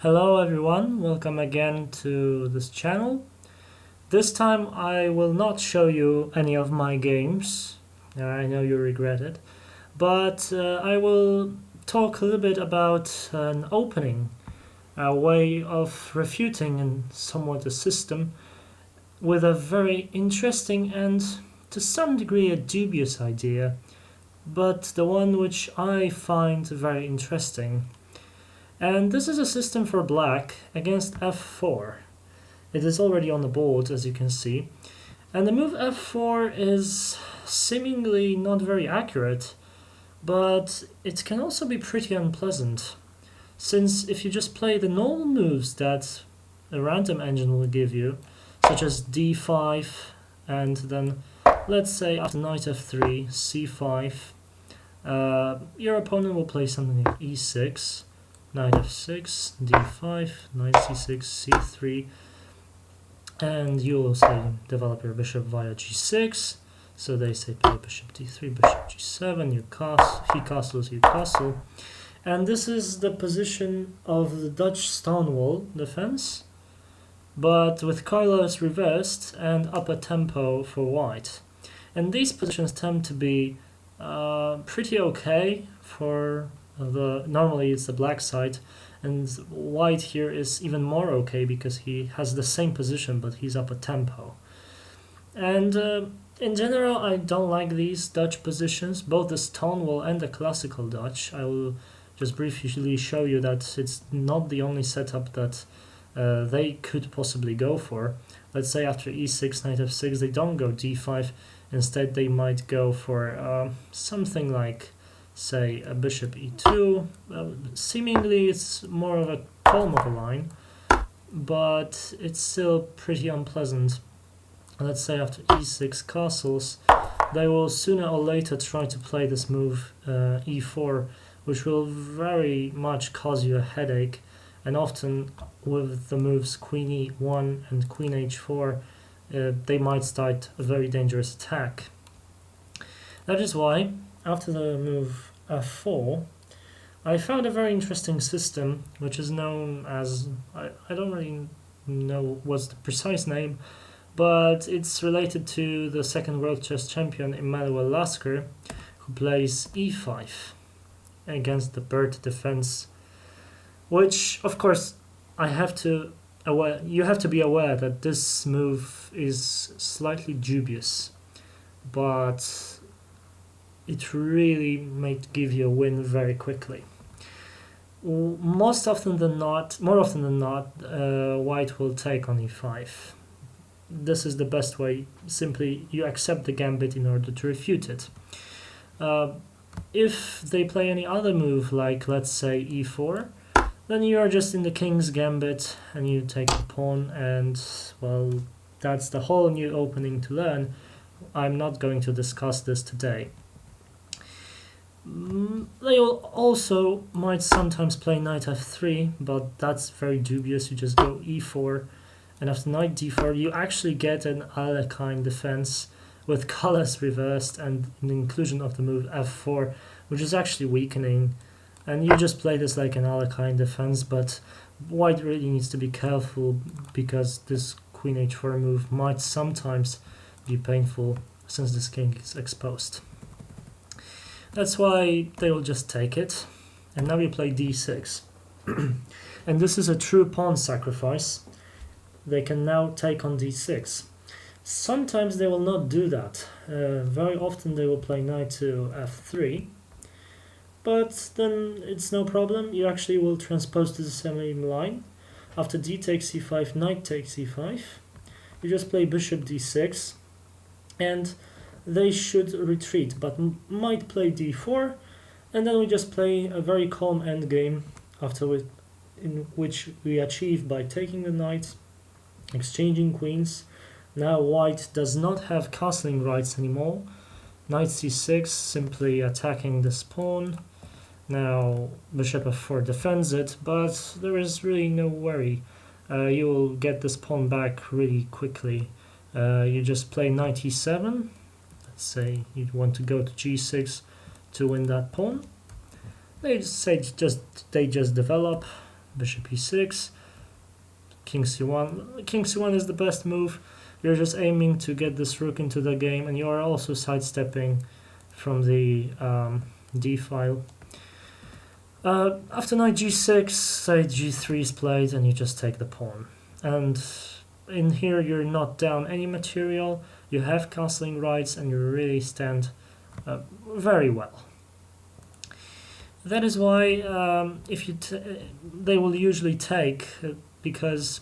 Hello everyone, welcome again to this channel. This time I will not show you any of my games, I know you regret it, but I will talk a little bit about an opening, a way of refuting and somewhat a system with a very interesting and to some degree a dubious idea, but the one which I find very interesting. And this is a system for black against f4. It is already on the board, as you can see. And the move f4 is seemingly not very accurate, but it can also be pretty unpleasant. Since if you just play the normal moves that a random engine will give you, such as d5, and then let's say after knight f3, c5, your opponent will play something like e6, knight f6, d5, knight c6, c3, and you will say develop your bishop via g6. So they say play bishop d3, bishop g7, you castle, he castles, you castle. And this is the position of the Dutch stone wall defense, but with colors reversed and up a tempo for white. And these positions tend to be pretty okay for normally it's the black side, and white here is even more okay because he has the same position but he's up a tempo. And in general I don't like these Dutch positions, both the Stonewall and the classical Dutch. I will just briefly show you that it's not the only setup that they could possibly go for. Let's say after e6, knight f6, they don't go d5, instead they might go for something like, say, a bishop e2. Seemingly it's more of a calm of a line, but it's still pretty unpleasant. Let's say after e6 castles, they will sooner or later try to play this move e4, which will very much cause you a headache, and often with the moves queen e1 and queen h4, they might start a very dangerous attack. That is why, after the move f4, I found a very interesting system, which is known as, I don't really know what's the precise name, but it's related to the second world chess champion Emmanuel Lasker, who plays e5 against the bird defense, which of course you have to be aware that this move is slightly dubious, but it really might give you a win very quickly. More often than not, white will take on e5. This is the best way. Simply, you accept the gambit in order to refute it. If they play any other move, like let's say e4, then you are just in the king's gambit and you take the pawn, and well, that's the whole new opening to learn. I'm not going to discuss this today. They will also might sometimes play knight f3, but that's very dubious. You just go e4, and after knight d4 you actually get an Alekhine defense with colors reversed and the inclusion of the move f4, which is actually weakening, and you just play this like an Alekhine defense, but white really needs to be careful because this queen h4 move might sometimes be painful since this king is exposed. That's why they will just take it. And now you play d6. And this is a true pawn sacrifice. They can now take on d6. Sometimes they will not do that. Very often they will play knight to f3. But then it's no problem. You actually will transpose to the same line. After d takes c5, knight takes e5. You just play bishop d6. And they should retreat, but might play d4, and then we just play a very calm endgame in which we achieve by taking the knight, exchanging queens. Now white does not have castling rights anymore. Knight c6, simply attacking this pawn. Now bishop f4 defends it, but there is really no worry. You will get this pawn back really quickly. You just play knight e7. Say you want to go to g6 to win that pawn. They just develop, bishop e6, king c1. King c1 is the best move. You're just aiming to get this rook into the game, and you are also sidestepping from the d file. After knight g6, say g3 is played, and you just take the pawn. And in here you're not down any material, you have castling rights, and you really stand very well. That is why they will usually take, because,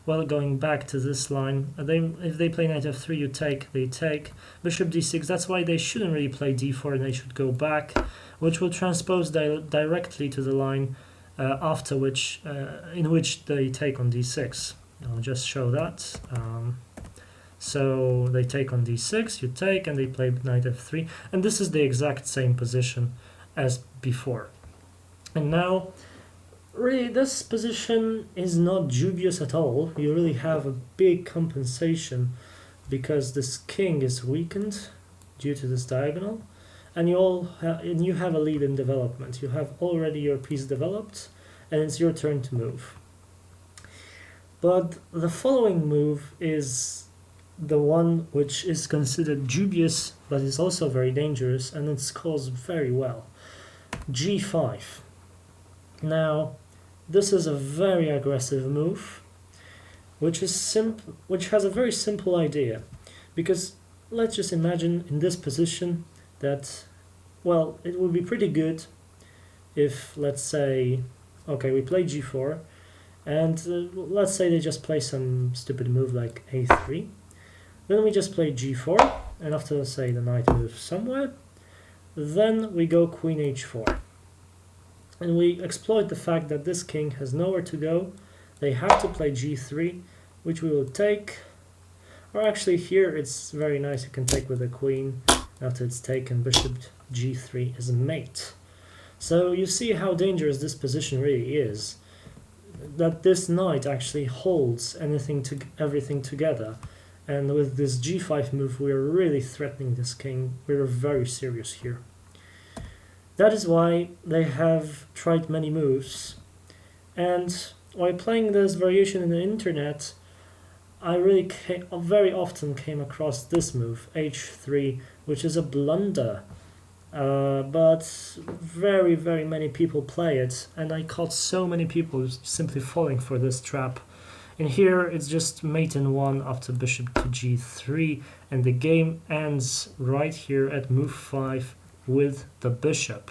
well, going back to this line, if they play knight f3, you take, they take, bishop d6, that's why they shouldn't really play d4, and they should go back, which will transpose directly to the line in which they take on d6. I'll just show that. So they take on d6, you take, and they play knight f3, and this is the exact same position as before. And now, really, this position is not dubious at all. You really have a big compensation because this king is weakened due to this diagonal, and you have a lead in development. You have already your piece developed, and it's your turn to move. But the following move is the one which is considered dubious, but is also very dangerous, and it scores very well. g5. Now, this is a very aggressive move, which has a very simple idea, because let's just imagine in this position that, well, it would be pretty good if, let's say, okay, we play g4, and let's say they just play some stupid move like a3. Then we just play g4, and after, say, the knight moves somewhere, then we go queen h4. And we exploit the fact that this king has nowhere to go. They have to play g3, which we will take. Or actually here it's very nice, you can take with the queen. After it's taken, bishop g3 is a mate. So you see how dangerous this position really is. That this knight actually holds everything together. And with this g5 move, we are really threatening this king. We are very serious here. That is why they have tried many moves. And while playing this variation in the internet, I really very often came across this move, h3, which is a blunder. But very, very many people play it, and I caught so many people simply falling for this trap. In here, it's just mate in 1 after bishop to g3, and the game ends right here at move 5 with the bishop.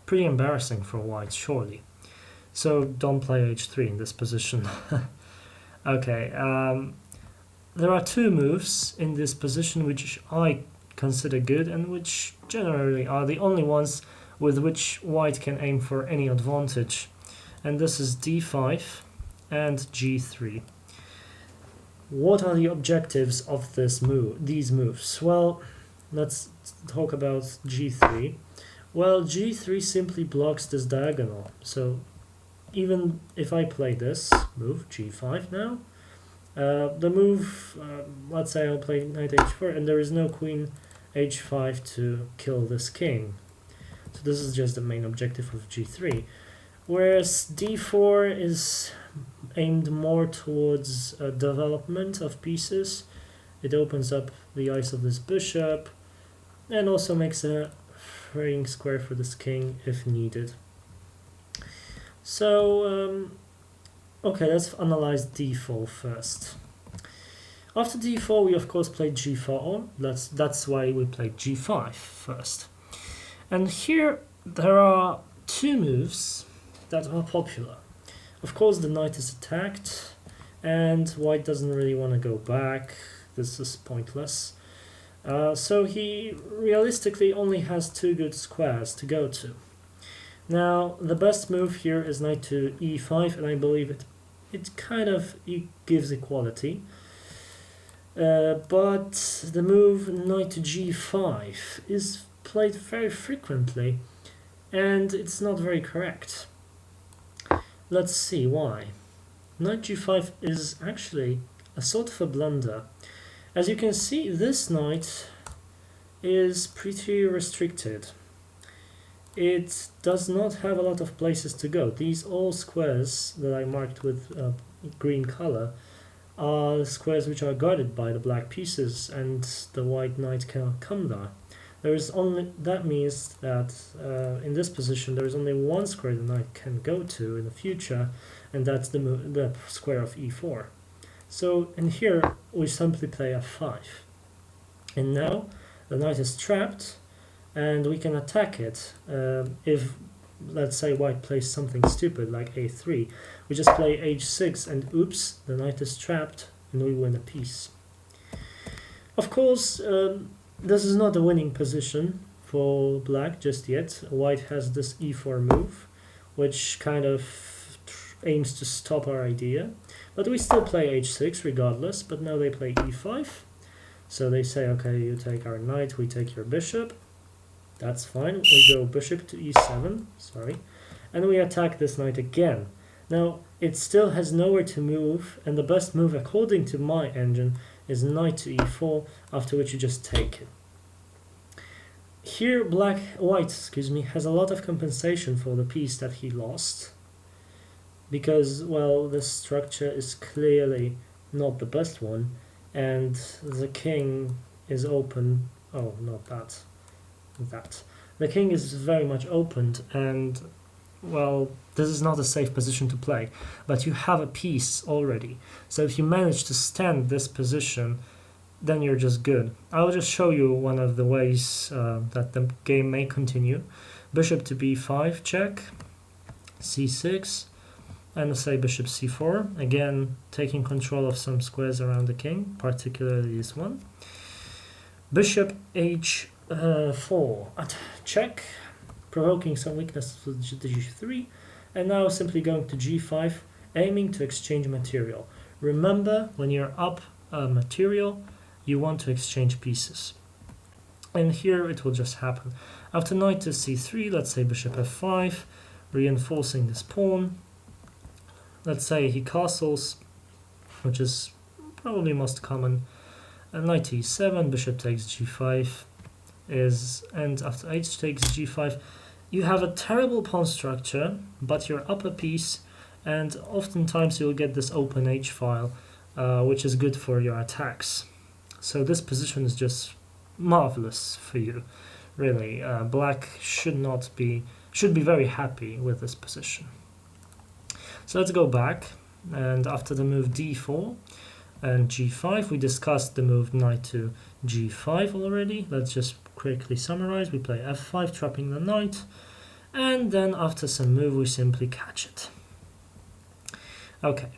Pretty embarrassing for white, surely. So don't play h3 in this position. Okay, there are two moves in this position which I consider good and which generally are the only ones with which white can aim for any advantage. And this is d5 and g3. What are the objectives of these moves? Well, let's talk about g3. Well, g3 simply blocks this diagonal. So even if I play this move, g5 now, the move, let's say I'll play knight h4, and there is no queen h5 to kill this king. So this is just the main objective of g3. Whereas d4 is aimed more towards development of pieces. It opens up the eyes of this bishop and also makes a freeing square for this king if needed. So, okay, let's analyze d4 first. After d4, we of course played g4. That's why we played g5 first. And here there are two moves that are popular. Of course, the knight is attacked, and white doesn't really want to go back. This is pointless. So he realistically only has two good squares to go to. Now, the best move here is knight to e5, and I believe it gives equality. But the move knight to g5 is played very frequently, and it's not very correct. Let's see why. Knight g5 is actually a sort of a blunder. As you can see, this knight is pretty restricted. it does not have a lot of places to go. These all squares that I marked with green color are squares which are guarded by the black pieces, and the white knight cannot come there. That means that in this position there is only one square the knight can go to in the future, and that's the square of e4. So in here we simply play f5, and now the knight is trapped, and we can attack it. If, let's say, white plays something stupid like a3, we just play h6, and oops, the knight is trapped, and we win a piece. Of course, this is not a winning position for black just yet. White has this e4 move, which kind of aims to stop our idea. But we still play h6 regardless, but now they play e5. So they say, okay, you take our knight, we take your bishop. That's fine. We go bishop to e7, sorry. And we attack this knight again. Now, it still has nowhere to move, and the best move according to my engine is knight to e4, after which you just take it. Here white has a lot of compensation for the piece that he lost, because, well, this structure is clearly not the best one, and the king is open. Oh, not that. The king is very much opened, and, well, this is not a safe position to play, but you have a piece already. So if you manage to stand this position, then you're just good. I'll just show you one of the ways that the game may continue. Bishop to b5 check, c6, and say bishop c4, again taking control of some squares around the king, particularly this one. Bishop h4 check, provoking some weakness to g3, and now simply going to g5, aiming to exchange material. Remember, when you're up material, you want to exchange pieces. And here it will just happen. After knight to c3, let's say bishop f5, reinforcing this pawn. Let's say he castles, which is probably most common. And knight to e7, bishop takes g5, and after h takes g5, you have a terrible pawn structure, but you're up a piece, and oftentimes you'll get this open h file, which is good for your attacks. So this position is just marvelous for you, really. Black should be very happy with this position. So let's go back, and after the move d4 and g5, we discussed the move knight to g5 already. Let's just quickly summarize. We play f5, trapping the knight, and then after some move we simply catch it. Okay,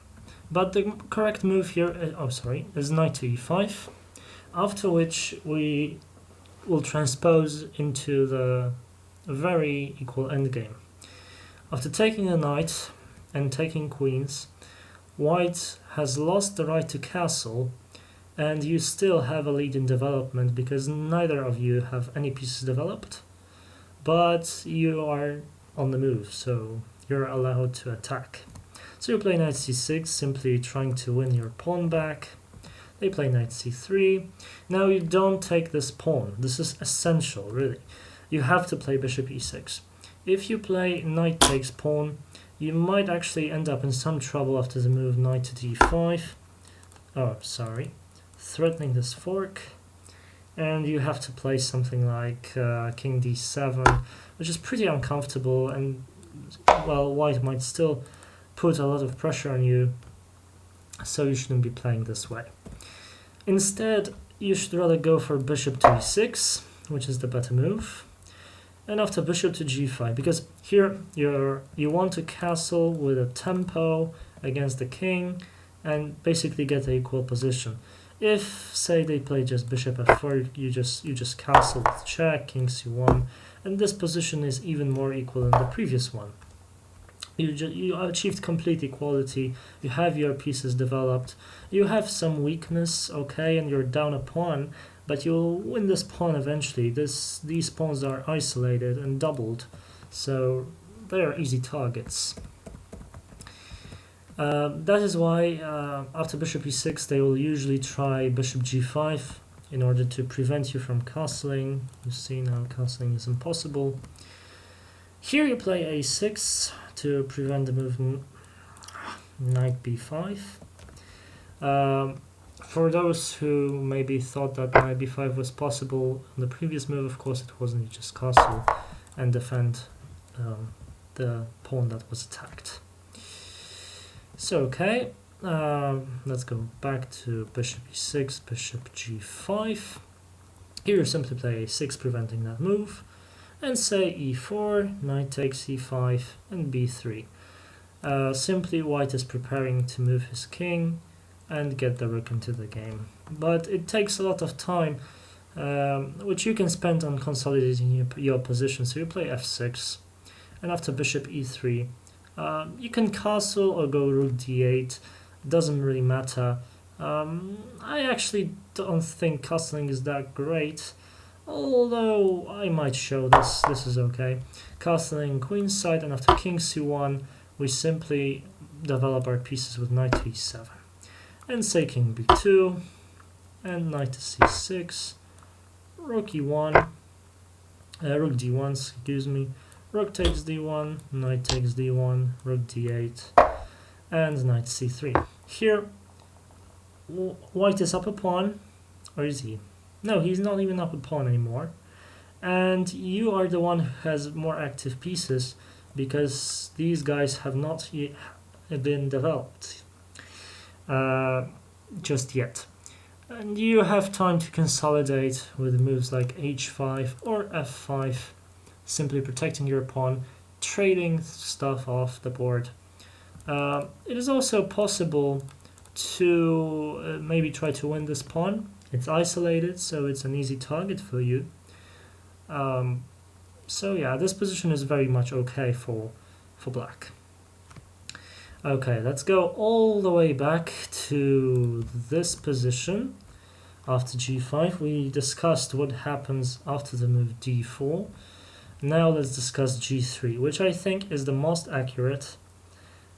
but the correct move here is knight to e5, after which we will transpose into the very equal endgame. After taking a knight and taking queens, white has lost the right to castle, and you still have a lead in development because neither of you have any pieces developed, but you are on the move, so you're allowed to attack. So you play knight c6, simply trying to win your pawn back. They play knight c3. Now you don't take this pawn. This is essential, really. You have to play bishop e6. If you play knight takes pawn, you might actually end up in some trouble after the move knight to d5. Oh, sorry. Threatening this fork. And you have to play something like king d7, which is pretty uncomfortable, and, well, white might still put a lot of pressure on you, so you shouldn't be playing this way. Instead, you should rather go for bishop to e6, which is the better move, and after bishop to g5, because here you want to castle with a tempo against the king and basically get an equal position. If, say, they play just bishop f4, you just castle with check, king c1, and this position is even more equal than the previous one. You achieved complete equality, you have your pieces developed, you have some weakness, okay, and you're down a pawn, but you'll win this pawn eventually. These pawns are isolated and doubled, so they are easy targets. That is why after bishop e6 they will usually try bishop g5 in order to prevent you from castling. You see now castling is impossible. Here you play a6 to prevent the move knight b5. For those who maybe thought that knight b5 was possible in the previous move, of course it wasn't. You just castle and defend the pawn that was attacked. So okay, let's go back to bishop e6, bishop g5. Here you simply play a6 preventing that move, and say e4, knight takes e5, and b3. Simply white is preparing to move his king and get the rook into the game. But it takes a lot of time, which you can spend on consolidating your position. So you play f6, and after bishop e3, you can castle or go rook d8, doesn't really matter. I actually don't think castling is that great, although I might show this is okay. Castling queenside, and after king c1, we simply develop our pieces with knight to e7. And say king b2, and knight to c6, rook e1, rook d1, excuse me, rook takes d1, knight takes d1, rook d8, and knight c3. Here, white is up a pawn, or is he? No, he's not even up a pawn anymore. And you are the one who has more active pieces, because these guys have not yet been developed just yet. And you have time to consolidate with moves like h5 or f5, simply protecting your pawn, trading stuff off the board. It is also possible to maybe try to win this pawn. It's isolated, so it's an easy target for you. So yeah, this position is very much okay for black. Okay, let's go all the way back to this position. After g5, we discussed what happens after the move d4. Now let's discuss g3, which I think is the most accurate.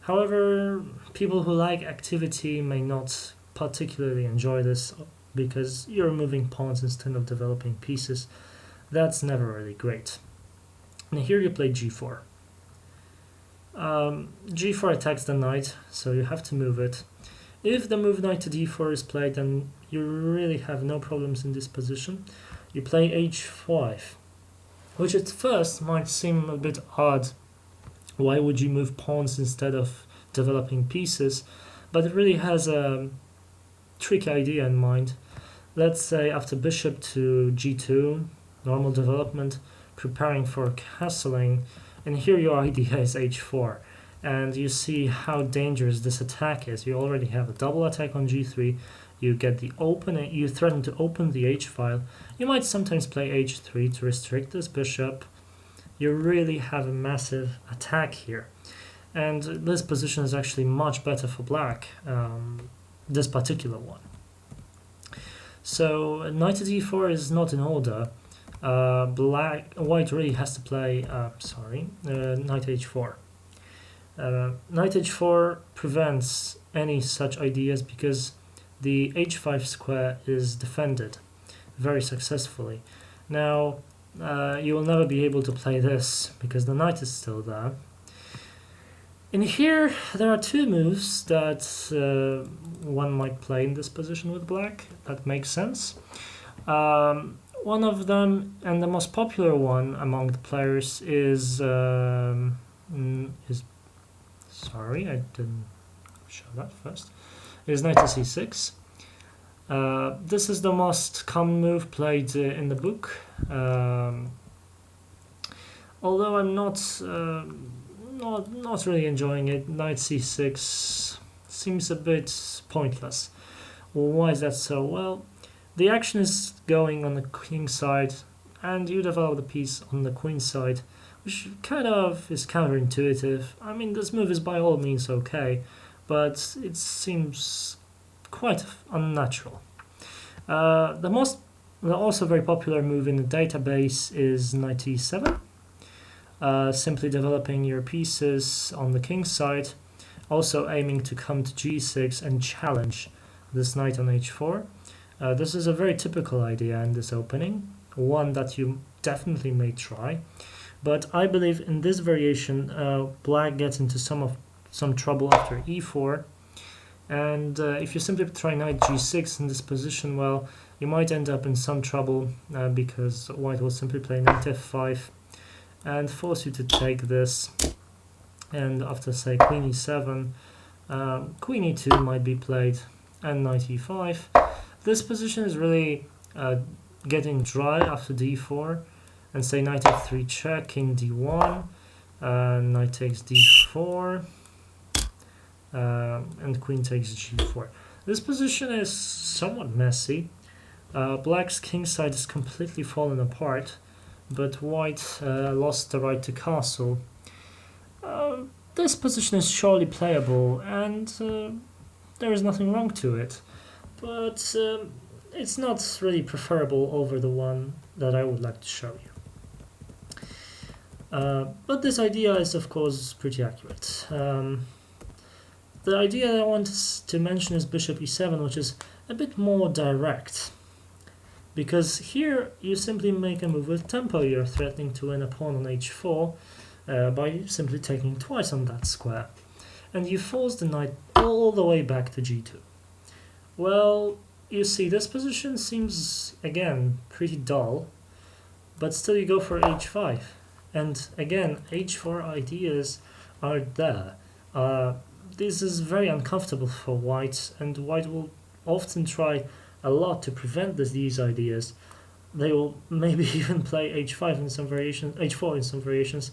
However, people who like activity may not particularly enjoy this, because you're moving pawns instead of developing pieces. That's never really great. And here you play g4. g4 attacks the knight, so you have to move it. If the move knight to d4 is played, then you really have no problems in this position. You play h5, which at first might seem a bit odd. Why would you move pawns instead of developing pieces? But it really has a tricky idea in mind. Let's say after bishop to g2, normal development, preparing for castling, and here your idea is h4, and you see how dangerous this attack is. You already have a double attack on g3, you get the open, you threaten to open the h file. You might sometimes play h3 to restrict this bishop. You really have a massive attack here, and this position is actually much better for black, this particular one. So knight to d4 is not in order. White really has to play knight h4. Knight h4 prevents any such ideas because the h5 square is defended very successfully. Now you will never be able to play this because the knight is still there. In here there are two moves that one might play in this position with black. That makes sense. One of them, and the most popular one among the players, is sorry, I didn't show that first. Is knight to c6. This is the most common move played in the book. Although I'm not really enjoying it. Knight c6 seems a bit pointless. Well, why is that so? Well, the action is going on the king side, and you develop the piece on the queen side, which kind of is counterintuitive. I mean, this move is by all means okay, but it seems quite unnatural. The also very popular move in the database is knight e7. Simply developing your pieces on the king side, also aiming to come to g6 and challenge this knight on h4. This is a very typical idea in this opening, one that you definitely may try. But I believe in this variation, black gets into some trouble after e4, and if you simply try knight g6 in this position, well, you might end up in some trouble because white will simply play knight f5 and force you to take this, and after, say, queen e7, queen e2 might be played, and knight e5. This position is really getting dry after d4, and say knight f3 check, king d1, knight takes d4, and queen takes g4. This position is somewhat messy. Black's king side is completely fallen apart, but white lost the right to castle. This position is surely playable, and there is nothing wrong to it, but it's not really preferable over the one that I would like to show you. But this idea is, of course, pretty accurate. The idea I want to mention is bishop e7, which is a bit more direct, because here you simply make a move with tempo. You're threatening to win a pawn on h4 by simply taking twice on that square, and you force the knight all the way back to g2. Well, you see, this position seems, again, pretty dull, but still you go for h5. And again, h4 ideas are there. This is very uncomfortable for white, and white will often try a lot to prevent these ideas. They will maybe even play h5 in some variations, h4 in some variations,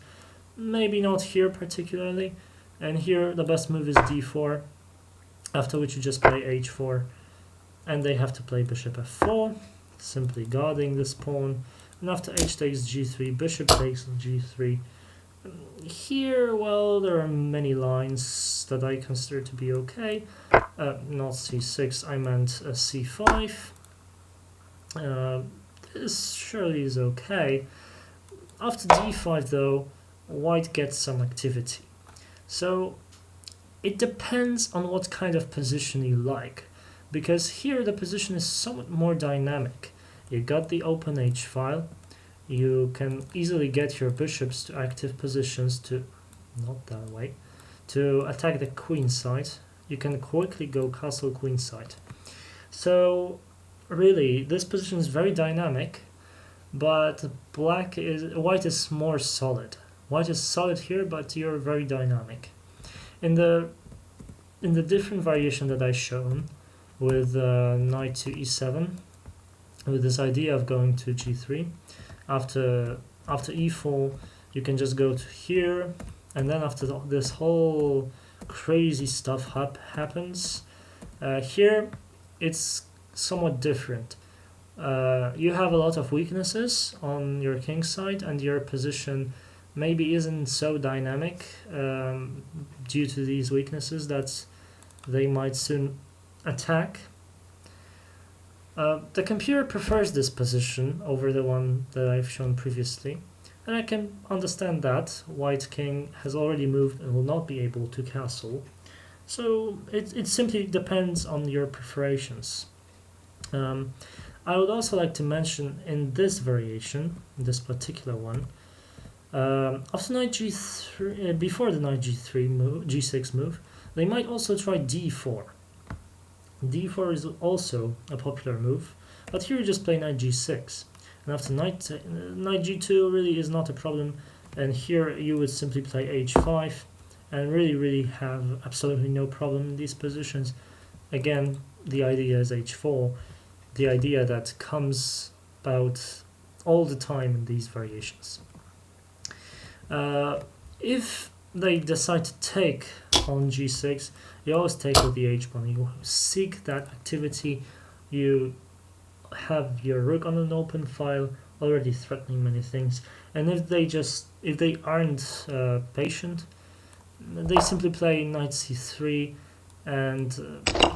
maybe not here particularly. And here the best move is d4, after which you just play h4, and they have to play bishop f4, simply guarding this pawn. And after h takes g3, bishop takes g3. Here, well, there are many lines that I consider to be okay. Not c6, I meant c5. This surely is okay. After d5, though, white gets some activity. So it depends on what kind of position you like, because here the position is somewhat more dynamic. You got the open h file. You can easily get your bishops to active positions to, not that way, to attack the queen side. You can quickly go castle queen side. So really, this position is very dynamic, but white is more solid. White is solid here, but you're very dynamic. In the different variation that I've shown with knight to e7, with this idea of going to g3, after e4 you can just go to here, and then after this whole crazy stuff happens, here it's somewhat different. You have a lot of weaknesses on your king side, and your position maybe isn't so dynamic due to these weaknesses that they might soon attack. The computer prefers this position over the one that I've shown previously, and I can understand that. White king has already moved and will not be able to castle, so it simply depends on your preparations. I would also like to mention in this variation, in this particular one, after knight g3, before the knight g3 move, g6 move, they might also try d4. d4 is also a popular move, but here you just play knight g6, and after knight g2 really is not a problem, and here you would simply play h5 and really have absolutely no problem in these positions. Again, the idea is h4, the idea that comes about all the time in these variations. If they decide to take on g6, you always take with the h pawn. You seek that activity. You have your rook on an open file, already threatening many things. And if they aren't patient, they simply play knight c3, and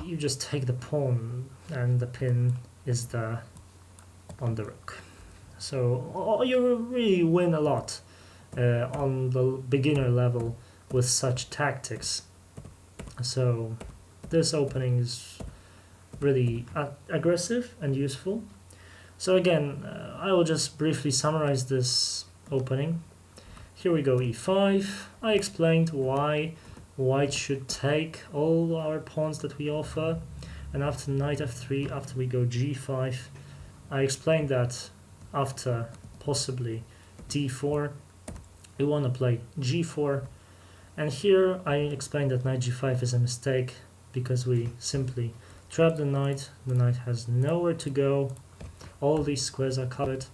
you just take the pawn, and the pin is there on the rook. So you really win a lot on the beginner level with such tactics. So this opening is really aggressive and useful. So again, I will just briefly summarize this opening. here we go e5. I explained why white should take all our pawns that we offer, and after knight f3, after we go g5, I explained that after possibly d4 we want to play g4, and here I explained that knight g5 is a mistake because we simply trap the knight has nowhere to go, all these squares are covered.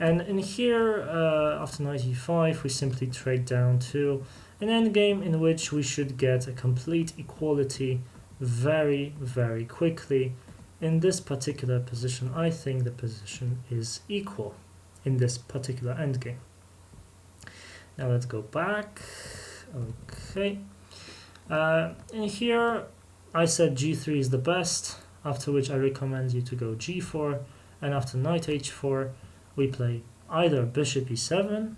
And in here, after knight e5, we simply trade down to an endgame in which we should get a complete equality very, very quickly. In this particular position, I think the position is equal in this particular endgame. Now let's go back. Okay. In here, I said g3 is the best, after which I recommend you to go g4, and after knight h4, we play either bishop e7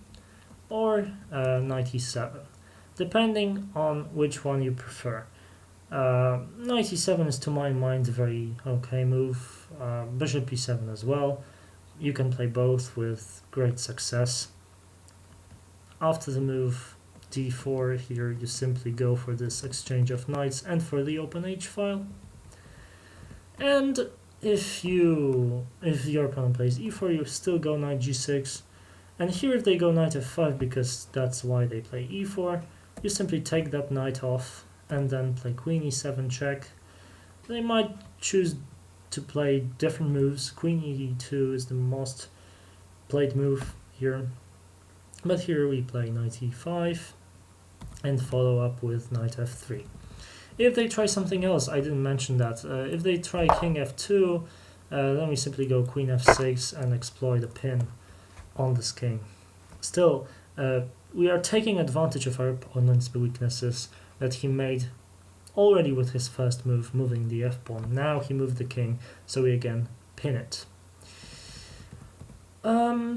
or knight e7, depending on which one you prefer. Knight e7 is to my mind a very okay move, bishop e7 as well. You can play both with great success. After the move d4 here, you simply go for this exchange of knights and for the open h file. And if your opponent plays e4, you still go knight g6, and here if they go knight f5, because that's why they play e4, you simply take that knight off and then play queen e7 check. They might choose to play different moves. Queen e2 is the most played move here, but here we play knight e5 and follow up with knight f3. If they try something else, I didn't mention that. If they try king f2, then we simply go queen f6 and exploit a pin on this king. Still, we are taking advantage of our opponent's weaknesses that he made already with his first move, moving the f-pawn. Now he moved the king, so we again pin it.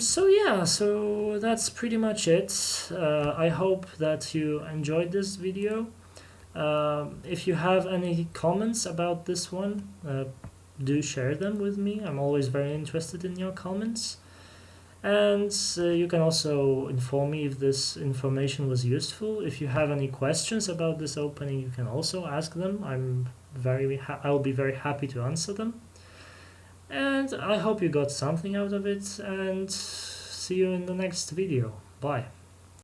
So that's pretty much it. I hope that you enjoyed this video. If you have any comments about this one, do share them with me. I'm always very interested in your comments. And you can also inform me if this information was useful. If you have any questions about this opening, you can also ask them. I'll be very happy to answer them. And I hope you got something out of it, and see you in the next video. Bye.